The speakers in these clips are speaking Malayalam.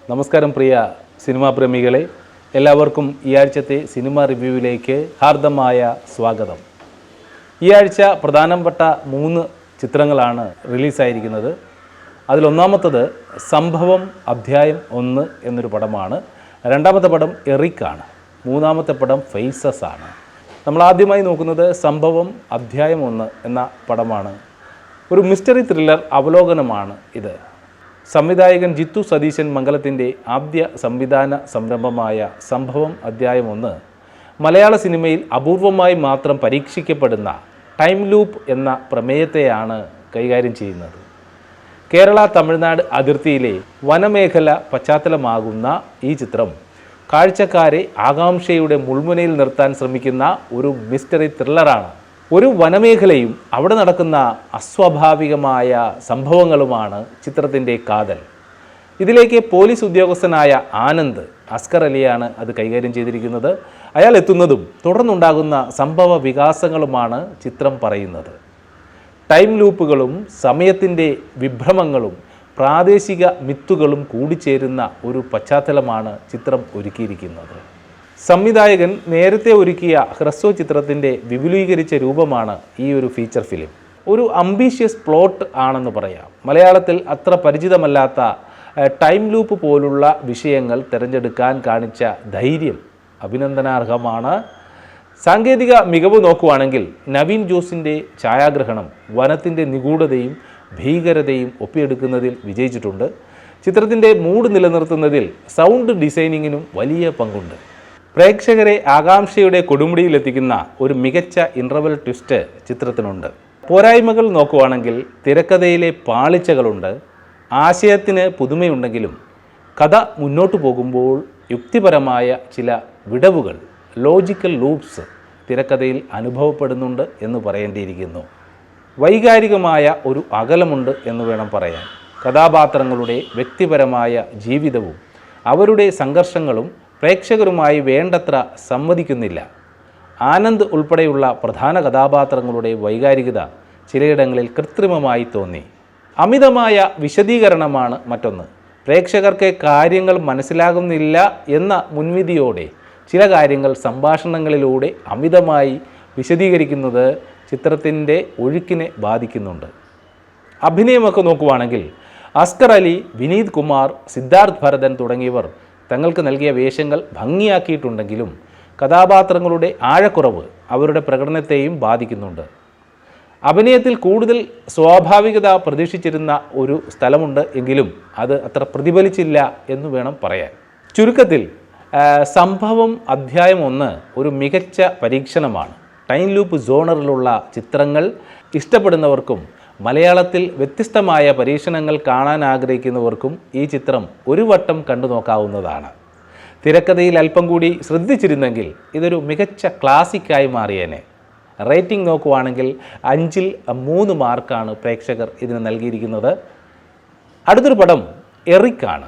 നമസ്കാരം പ്രിയ സിനിമാ പ്രേമികളെ, എല്ലാവർക്കും ഈ ആഴ്ചത്തെ സിനിമ റിവ്യൂവിലേക്ക് ഹാർദമായ സ്വാഗതം. ഈ ആഴ്ച പ്രധാനപ്പെട്ട 3 ചിത്രങ്ങളാണ് റിലീസായിരിക്കുന്നത്. അതിലൊന്നാമത്തത് സംഭവം അധ്യായം 1 എന്നൊരു പടമാണ്. രണ്ടാമത്തെ പടം എറിക്കാണ്. മൂന്നാമത്തെ പടം ഫേസസ് ആണ്. നമ്മൾ ആദ്യമായി നോക്കുന്നത് സംഭവം അധ്യായം 1 എന്ന പടമാണ്. ഒരു മിസ്റ്ററി ത്രില്ലർ അവലോകനമാണ് ഇത്. സംവിധായകൻ ജിത്തു സതീശൻ മംഗലത്തിൻ്റെ ആദ്യ സംവിധാന സംരംഭമായ സംഭവം അധ്യായം 1 മലയാള സിനിമയിൽ അപൂർവമായി മാത്രം പരീക്ഷിക്കപ്പെടുന്ന ടൈം ലൂപ്പ് എന്ന പ്രമേയത്തെയാണ് കൈകാര്യം ചെയ്യുന്നത്. കേരള തമിഴ്നാട് അതിർത്തിയിലെ വനമേഖല പശ്ചാത്തലമാകുന്ന ഈ ചിത്രം കാഴ്ചക്കാരെ ആകാംക്ഷയുടെ മുൾമുനയിൽ നിർത്താൻ ശ്രമിക്കുന്ന ഒരു മിസ്റ്ററി ത്രില്ലറാണ്. ഒരു വനമേഖലയും അവിടെ നടക്കുന്ന അസ്വാഭാവികമായ സംഭവങ്ങളുമാണ് ചിത്രത്തിൻ്റെ കാതൽ. ഇതിലേക്ക് പോലീസ് ഉദ്യോഗസ്ഥനായ ആനന്ദ് അസ്കർ അലിയാണ് അത് കൈകാര്യം ചെയ്തിരിക്കുന്നത്. അയാൾ എത്തുന്നതും തുടർന്നുണ്ടാകുന്ന സംഭവ വികാസങ്ങളുമാണ് ചിത്രം പറയുന്നത്. ടൈം ലൂപ്പുകളും സമയത്തിൻ്റെ വിഭ്രമങ്ങളും പ്രാദേശിക മിത്തുകളും കൂടിച്ചേരുന്ന ഒരു പശ്ചാത്തലമാണ് ചിത്രം ഒരുക്കിയിരിക്കുന്നത്. സംവിധായകൻ നേരത്തെ ഒരുക്കിയ ഹ്രസ്വ ചിത്രത്തിൻ്റെ വിപുലീകരിച്ച രൂപമാണ് ഈ ഒരു ഫീച്ചർ ഫിലിം. ഒരു അംബീഷ്യസ് പ്ലോട്ട് ആണെന്ന് പറയാം. മലയാളത്തിൽ അത്ര പരിചിതമല്ലാത്ത ടൈം ലൂപ്പ് പോലുള്ള വിഷയങ്ങൾ തിരഞ്ഞെടുക്കാൻ കാണിച്ച ധൈര്യം അഭിനന്ദനാർഹമാണ്. സാങ്കേതിക മികവ് നോക്കുവാണെങ്കിൽ നവീൻ ജോസിൻ്റെ ഛായാഗ്രഹണം വനത്തിൻ്റെ നിഗൂഢതയും ഭീകരതയും ഒപ്പിയെടുക്കുന്നതിൽ വിജയിച്ചിട്ടുണ്ട്. ചിത്രത്തിൻ്റെ മൂഡ് നിലനിർത്തുന്നതിൽ സൗണ്ട് ഡിസൈനിങ്ങിനും വലിയ പങ്കുണ്ട്. പ്രേക്ഷകരെ ആകാംക്ഷയുടെ കൊടുമുടിയിലെത്തിക്കുന്ന ഒരു മികച്ച ഇൻ്റർവൽ ട്വിസ്റ്റ് ചിത്രത്തിനുണ്ട്. പോരായ്മകൾ നോക്കുവാണെങ്കിൽ തിരക്കഥയിലെ പാളിച്ചകളുണ്ട്. ആശയത്തിന് പുതുമയുണ്ടെങ്കിലും കഥ മുന്നോട്ട് പോകുമ്പോൾ യുക്തിപരമായ ചില വിടവുകൾ, ലോജിക്കൽ ലൂപ്സ് തിരക്കഥയിൽ അനുഭവപ്പെടുന്നുണ്ട് എന്ന് പറയേണ്ടിയിരിക്കുന്നു. വൈകാരികമായ ഒരു അകലമുണ്ട് എന്ന് വേണം പറയാൻ. കഥാപാത്രങ്ങളുടെ വ്യക്തിപരമായ ജീവിതവും അവരുടെ സംഘർഷങ്ങളും പ്രേക്ഷകരുമായി വേണ്ടത്ര സംവദിക്കുന്നില്ല. ആനന്ദ് ഉൾപ്പെടെയുള്ള പ്രധാന കഥാപാത്രങ്ങളുടെ വൈകാരികത ചിലയിടങ്ങളിൽ കൃത്രിമമായി തോന്നി. അമിതമായ വിശദീകരണമാണ് മറ്റൊന്ന്. പ്രേക്ഷകർക്ക് കാര്യങ്ങൾ മനസ്സിലാകുന്നില്ല എന്ന മുൻവിധിയോടെ ചില കാര്യങ്ങൾ സംഭാഷണങ്ങളിലൂടെ അമിതമായി വിശദീകരിക്കുന്നത് ചിത്രത്തിൻ്റെ ഒഴുക്കിനെ ബാധിക്കുന്നുണ്ട്. അഭിനയമൊക്കെ നോക്കുവാണെങ്കിൽ അസ്കർ അലി, വിനീത് കുമാർ, സിദ്ധാർത്ഥ് ഭരതൻ തുടങ്ങിയവർ തങ്ങൾക്ക് നൽകിയ വേഷങ്ങൾ ഭംഗിയാക്കിയിട്ടുണ്ടെങ്കിലും കഥാപാത്രങ്ങളുടെ ആഴക്കുറവ് അവരുടെ പ്രകടനത്തെയും ബാധിക്കുന്നുണ്ട്. അഭിനയത്തിൽ കൂടുതൽ സ്വാഭാവികത പ്രതീക്ഷിച്ചിരുന്ന ഒരു സ്ഥലമുണ്ട് എങ്കിലും അത് അത്ര പ്രതിഫലിച്ചില്ല എന്ന് വേണം പറയാൻ. ചുരുക്കത്തിൽ സംഭവം അധ്യായം 1 ഒരു മികച്ച പരീക്ഷണമാണ്. ടൈം ലൂപ്പ് ജോണറിലുള്ള ചിത്രങ്ങൾ ഇഷ്ടപ്പെടുന്നവർക്കും മലയാളത്തിൽ വ്യത്യസ്തമായ പരീക്ഷണങ്ങൾ കാണാൻ ആഗ്രഹിക്കുന്നവർക്കും ഈ ചിത്രം ഒരു വട്ടം കണ്ടു നോക്കാവുന്നതാണ്. തിരക്കഥയിൽ അല്പം കൂടി ശ്രദ്ധിച്ചിരുന്നെങ്കിൽ ഇതൊരു മികച്ച ക്ലാസിക്കായി മാറിയേനെ. റേറ്റിംഗ് നോക്കുവാണെങ്കിൽ 5-ൽ 3 മാർക്കാണ് പ്രേക്ഷകർ ഇതിന് നൽകിയിരിക്കുന്നത്. അടുത്തൊരു പടം എറിക്കാണ്.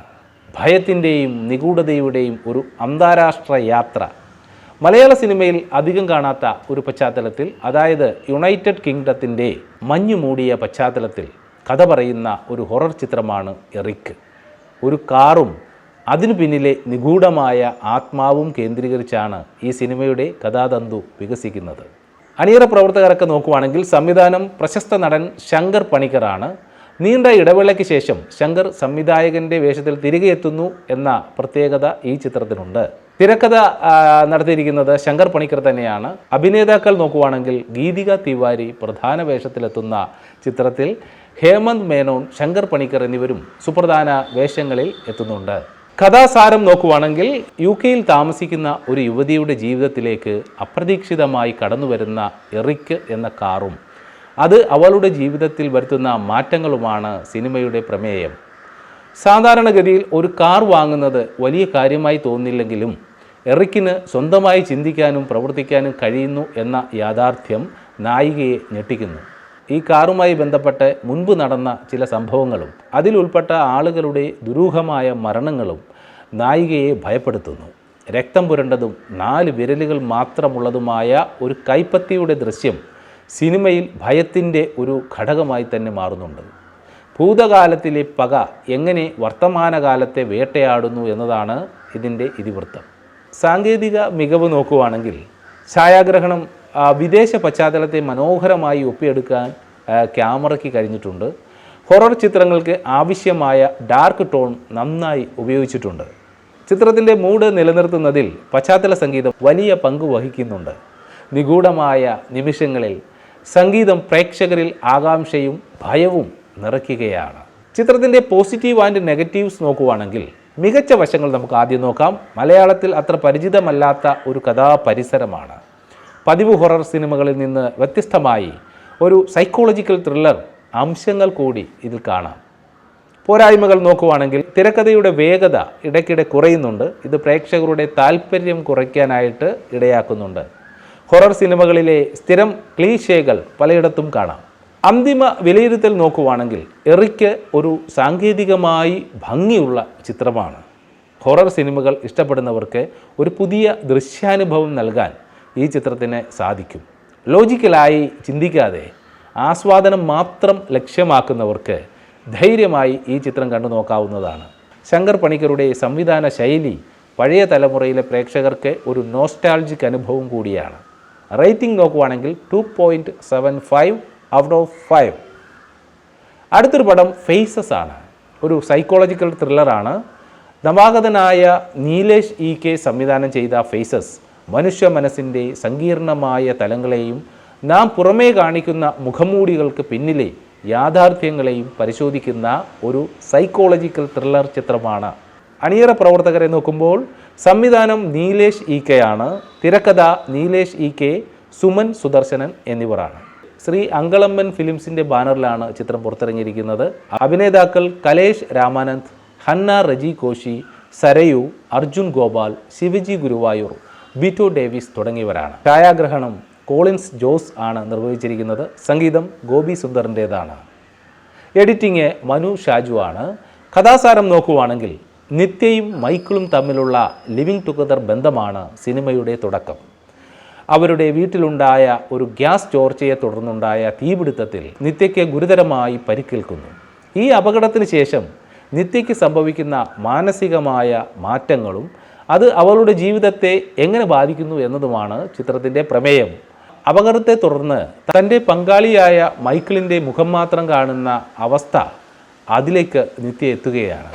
ഭയത്തിൻ്റെയും നിഗൂഢതയുടെയും ഒരു അന്താരാഷ്ട്ര യാത്ര. മലയാള സിനിമയിൽ അധികം കാണാത്ത ഒരു പശ്ചാത്തലത്തിൽ, അതായത് യുണൈറ്റഡ് കിങ്ഡത്തിൻ്റെ മഞ്ഞു മൂടിയ പശ്ചാത്തലത്തിൽ കഥ പറയുന്ന ഒരു ഹൊറർ ചിത്രമാണ് എറിക്ക്. ഒരു കാറും അതിനു പിന്നിലെ നിഗൂഢമായ ആത്മാവും കേന്ദ്രീകരിച്ചാണ് ഈ സിനിമയുടെ കഥാതന്തു വികസിക്കുന്നത്. അണിയറ പ്രവർത്തകരൊക്കെ നോക്കുവാണെങ്കിൽ സംവിധാനം പ്രശസ്ത നടൻ ശങ്കർ പണിക്കറാണ്. നീണ്ട ഇടവേളയ്ക്ക് ശേഷം ശങ്കർ സംവിധായകൻ്റെ വേഷത്തിൽ തിരികെ എത്തുന്നു എന്ന പ്രത്യേകത ഈ ചിത്രത്തിനുണ്ട്. തിരക്കഥ നടത്തിയിരിക്കുന്നത് ശങ്കർ പണിക്കർ തന്നെയാണ്. അഭിനേതാക്കൾ നോക്കുവാണെങ്കിൽ ഗീതിക തിവാരി പ്രധാന വേഷത്തിലെത്തുന്ന ചിത്രത്തിൽ ഹേമന്ത് മേനോൻ, ശങ്കർ പണിക്കർ എന്നിവരും സുപ്രധാന വേഷങ്ങളിൽ എത്തുന്നുണ്ട്. കഥാസാരം നോക്കുവാണെങ്കിൽ UK-യിൽ താമസിക്കുന്ന ഒരു യുവതിയുടെ ജീവിതത്തിലേക്ക് അപ്രതീക്ഷിതമായി കടന്നുവരുന്ന എറിക്ക് എന്ന കാറും അത് അവളുടെ ജീവിതത്തിൽ വരുത്തുന്ന മാറ്റങ്ങളുമാണ് സിനിമയുടെ പ്രമേയം. സാധാരണഗതിയിൽ ഒരു കാർ വാങ്ങുന്നത് വലിയ കാര്യമായി തോന്നില്ലെങ്കിലും എറിക്കിന് സ്വന്തമായി ചിന്തിക്കാനും പ്രവർത്തിക്കാനും കഴിയുന്നു എന്ന യാഥാർത്ഥ്യം നായികയെ ഞെട്ടിക്കുന്നു. ഈ കാറുമായി ബന്ധപ്പെട്ട് മുൻപ് നടന്ന ചില സംഭവങ്ങളും അതിലുൾപ്പെട്ട ആളുകളുടെ ദുരൂഹമായ മരണങ്ങളും നായികയെ ഭയപ്പെടുത്തുന്നു. രക്തം പുരണ്ടതും 4 വിരലുകൾ മാത്രമുള്ളതുമായ ഒരു കൈപ്പത്തിയുടെ ദൃശ്യം സിനിമയിൽ ഭയത്തിൻ്റെ ഒരു ഘടകമായി തന്നെ മാറുന്നുണ്ട്. ഭൂതകാലത്തിലെ പക എങ്ങനെ വർത്തമാനകാലത്തെ വേട്ടയാടുന്നു എന്നതാണ് ഇതിൻ്റെ ഇതിവൃത്തം. സാങ്കേതിക മികവ് നോക്കുവാണെങ്കിൽ ഛായാഗ്രഹണം വിദേശ പശ്ചാത്തലത്തെ മനോഹരമായി ഒപ്പിയെടുക്കാൻ ക്യാമറയ്ക്ക് കഴിഞ്ഞിട്ടുണ്ട്. ഹൊറർ ചിത്രങ്ങൾക്ക് ആവശ്യമായ ഡാർക്ക് ടോൺ നന്നായി ഉപയോഗിച്ചിട്ടുണ്ട്. ചിത്രത്തിൻ്റെ മൂഡ് നിലനിർത്തുന്നതിൽ പശ്ചാത്തല സംഗീതം വലിയ പങ്ക് വഹിക്കുന്നുണ്ട്. നിഗൂഢമായ നിമിഷങ്ങളിൽ സംഗീതം പ്രേക്ഷകരിൽ ആകാംക്ഷയും ഭയവും നിറയ്ക്കുകയാണ്. ചിത്രത്തിൻ്റെ പോസിറ്റീവ് ആൻഡ് നെഗറ്റീവ്സ് നോക്കുവാണെങ്കിൽ മികച്ച വശങ്ങൾ നമുക്ക് ആദ്യം നോക്കാം. മലയാളത്തിൽ അത്ര പരിചിതമല്ലാത്ത ഒരു കഥാപരിസരമാണ്. പതിവ് ഹൊറർ സിനിമകളിൽ നിന്ന് വ്യത്യസ്തമായി ഒരു സൈക്കോളജിക്കൽ ത്രില്ലർ അംശങ്ങൾ കൂടി ഇതിൽ കാണാം. പോരായ്മകൾ നോക്കുവാണെങ്കിൽ തിരക്കഥയുടെ വേഗത ഇടയ്ക്കിടെ കുറയുന്നുണ്ട്. ഇത് പ്രേക്ഷകരുടെ താല്പര്യം കുറയ്ക്കാനായിട്ട് ഇടയാക്കുന്നുണ്ട്. ഹൊറർ സിനിമകളിലെ സ്ഥിരം ക്ലീഷേകൾ പലയിടത്തും കാണാം. അന്തിമ വിലയിരുത്തൽ നോക്കുവാണെങ്കിൽ എറിക്ക് ഒരു സാങ്കേതികമായി ഭംഗിയുള്ള ചിത്രമാണ്. ഹൊറർ സിനിമകൾ ഇഷ്ടപ്പെടുന്നവർക്ക് ഒരു പുതിയ ദൃശ്യാനുഭവം നൽകാൻ ഈ ചിത്രത്തിന് സാധിക്കും. ലോജിക്കലായി ചിന്തിക്കാതെ ആസ്വാദനം മാത്രം ലക്ഷ്യമാക്കുന്നവർക്ക് ധൈര്യമായി ഈ ചിത്രം കണ്ടു നോക്കാവുന്നതാണ്. ശങ്കർ പണിക്കരുടെ സംവിധാന ശൈലി പഴയ തലമുറയിലെ പ്രേക്ഷകർക്ക് ഒരു നോസ്റ്റാൾജിക് അനുഭവം കൂടിയാണ്. റേറ്റിംഗ് നോക്കുവാണെങ്കിൽ 2.75 ഔട്ട് ഓഫ് 5. അടുത്തൊരു പടം ഫേസസ് ആണ്. ഒരു സൈക്കോളജിക്കൽ ത്രില്ലറാണ്. നവാഗതനായ നീലേഷ് EK സംവിധാനം ചെയ്ത ഫേസസ് മനുഷ്യ മനസ്സിൻ്റെ സങ്കീർണമായ തലങ്ങളെയും നാം പുറമേ കാണിക്കുന്ന മുഖംമൂടികൾക്ക് പിന്നിലെ യാഥാർത്ഥ്യങ്ങളെയും പരിശോധിക്കുന്ന ഒരു സൈക്കോളജിക്കൽ ത്രില്ലർ ചിത്രമാണ്. അണിയറ പ്രവർത്തകരെ നോക്കുമ്പോൾ സംവിധാനം നീലേഷ് EK ആണ്. തിരക്കഥ നീലേഷ് EK, സുമൻ സുദർശനൻ എന്നിവരാണ്. ശ്രീ അങ്കളമ്മൻ ഫിലിംസിൻ്റെ ബാനറിലാണ് ചിത്രം പുറത്തിറങ്ങിയിരിക്കുന്നത്. അഭിനേതാക്കൾ കലേഷ് രാമാനന്ദ്, ഹന്ന റജി കോശി, സരയു, അർജുൻ ഗോപാൽ, ശിവജി ഗുരുവായൂർ, ബിറ്റോ ഡേവിസ് തുടങ്ങിയവരാണ്. ഛായാഗ്രഹണം കോളിൻസ് ജോസ് ആണ് നിർവഹിച്ചിരിക്കുന്നത്. സംഗീതം ഗോപി സുന്ദറിൻ്റേതാണ്. എഡിറ്റിംഗ് മനു ഷാജു ആണ്. കഥാസാരം നോക്കുവാണെങ്കിൽ നിത്യയും മൈക്കിളും തമ്മിലുള്ള ലിവിങ് ടുഗദർ ബന്ധമാണ് സിനിമയുടെ തുടക്കം. അവരുടെ വീട്ടിലുണ്ടായ ഒരു ഗ്യാസ് ചോർച്ചയെ തുടർന്നുണ്ടായ തീപിടുത്തത്തിൽ നിത്യയ്ക്ക് ഗുരുതരമായി പരിക്കേൽക്കുന്നു. ഈ അപകടത്തിന് ശേഷം നിത്യയ്ക്ക് സംഭവിക്കുന്ന മാനസികമായ മാറ്റങ്ങളും അത് അവളുടെ ജീവിതത്തെ എങ്ങനെ ബാധിക്കുന്നു എന്നതുമാണ് ചിത്രത്തിൻ്റെ പ്രമേയം. അപകടത്തെ തുടർന്ന് തൻ്റെ പങ്കാളിയായ മൈക്കിളിൻ്റെ മുഖം മാത്രം കാണുന്ന അവസ്ഥ അതിലേക്ക് നിത്യ എത്തുകയാണ്.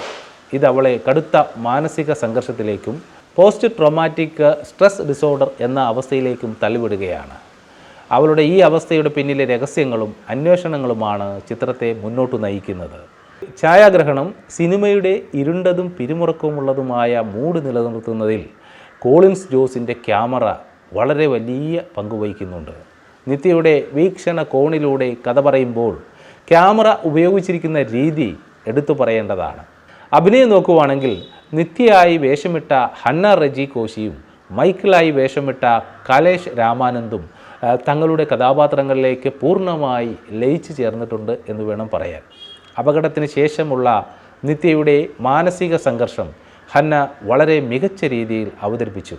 ഇത് അവളെ കടുത്ത മാനസിക സംഘർഷത്തിലേക്കും പോസ്റ്റ് ട്രോമാറ്റിക് സ്ട്രെസ് ഡിസോർഡർ എന്ന അവസ്ഥയിലേക്കും തള്ളിവിടുകയാണ്. അവളുടെ ഈ അവസ്ഥയുടെ പിന്നിലെ രഹസ്യങ്ങളും അന്വേഷണങ്ങളുമാണ് ചിത്രത്തെ മുന്നോട്ട് നയിക്കുന്നത്. ഛായാഗ്രഹണം സിനിമയുടെ ഇരുണ്ടതും പിരിമുറക്കമുള്ളതുമായ മൂഡ് നിലനിർത്തുന്നതിൽ കോളിൻസ് ജോസിൻ്റെ ക്യാമറ വളരെ വലിയ പങ്കുവഹിക്കുന്നുണ്ട്. നിത്യയുടെ വീക്ഷണ കോണിലൂടെ കഥ പറയുമ്പോൾ ക്യാമറ ഉപയോഗിച്ചിരിക്കുന്ന രീതി എടുത്തു പറയേണ്ടതാണ്. അഭിനയം നോക്കുവാണെങ്കിൽ നിത്യയായി വേഷമിട്ട ഹന്ന റജി കോശിയും മൈക്കിളായി വേഷമിട്ട കലേഷ് രാമാനന്ദും തങ്ങളുടെ കഥാപാത്രങ്ങളിലേക്ക് പൂർണ്ണമായി ലയിച്ചു ചേർന്നിട്ടുണ്ട് എന്ന് വേണം പറയാൻ. അപകടത്തിന് ശേഷമുള്ള നിത്യയുടെ മാനസിക സംഘർഷം ഹന്ന വളരെ മികച്ച രീതിയിൽ അവതരിപ്പിച്ചു.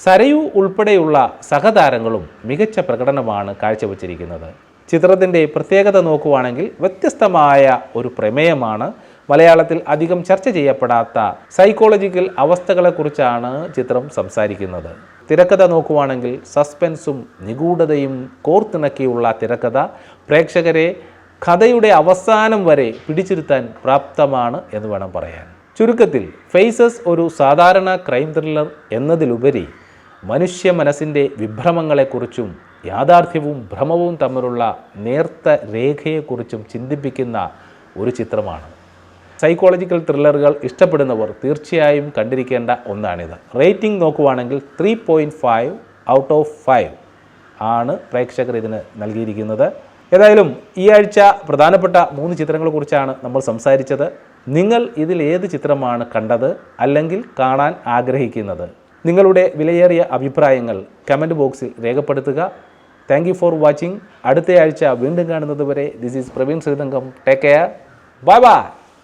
സരയു ഉൾപ്പെടെയുള്ള സഹതാരങ്ങളും മികച്ച പ്രകടനമാണ് കാഴ്ചവെച്ചിരിക്കുന്നത്. ചിത്രത്തിൻ്റെ പ്രത്യേകത നോക്കുവാണെങ്കിൽ വ്യത്യസ്തമായ ഒരു പ്രമേയമാണ്. മലയാളത്തിൽ അധികം ചർച്ച ചെയ്യപ്പെടാത്ത സൈക്കോളജിക്കൽ അവസ്ഥകളെക്കുറിച്ചാണ് ചിത്രം സംസാരിക്കുന്നത്. തിരക്കഥ നോക്കുവാണെങ്കിൽ സസ്പെൻസും നിഗൂഢതയും കോർത്തിണക്കിയുള്ള തിരക്കഥ പ്രേക്ഷകരെ കഥയുടെ അവസാനം വരെ പിടിച്ചിരുത്താൻ പ്രാപ്തമാണ് എന്ന് വേണം പറയാൻ. ചുരുക്കത്തിൽ ഫേസസ് ഒരു സാധാരണ ക്രൈം ത്രില്ലർ എന്നതിലുപരി മനുഷ്യ മനസ്സിൻ്റെ വിഭ്രമങ്ങളെക്കുറിച്ചും യാഥാർത്ഥ്യവും ഭ്രമവും തമ്മിലുള്ള നേർത്ത രേഖയെക്കുറിച്ചും ചിന്തിപ്പിക്കുന്ന ഒരു ചിത്രമാണ്. സൈക്കോളജിക്കൽ ത്രില്ലറുകൾ ഇഷ്ടപ്പെടുന്നവർ തീർച്ചയായും കണ്ടിരിക്കേണ്ട ഒന്നാണിത്. റേറ്റിംഗ് നോക്കുവാണെങ്കിൽ 3.5 ഔട്ട് ഓഫ് 5 ആണ് പ്രേക്ഷകർ ഇതിന് നൽകിയിരിക്കുന്നത്. ഏതായാലും ഈ ആഴ്ച പ്രധാനപ്പെട്ട 3 ചിത്രങ്ങളെക്കുറിച്ചാണ് നമ്മൾ സംസാരിച്ചത്. നിങ്ങൾ ഇതിൽ ഏത് ചിത്രമാണ് കണ്ടത് അല്ലെങ്കിൽ കാണാൻ ആഗ്രഹിക്കുന്നത്? നിങ്ങളുടെ വിലയേറിയ അഭിപ്രായങ്ങൾ കമൻറ്റ് ബോക്സിൽ രേഖപ്പെടുത്തുക. Thank you for watching. അടുത്ത ആഴ്ച വീണ്ടും കാണുന്നത് വരെ this is Praveen Sreethankam. Take care. Bye bye.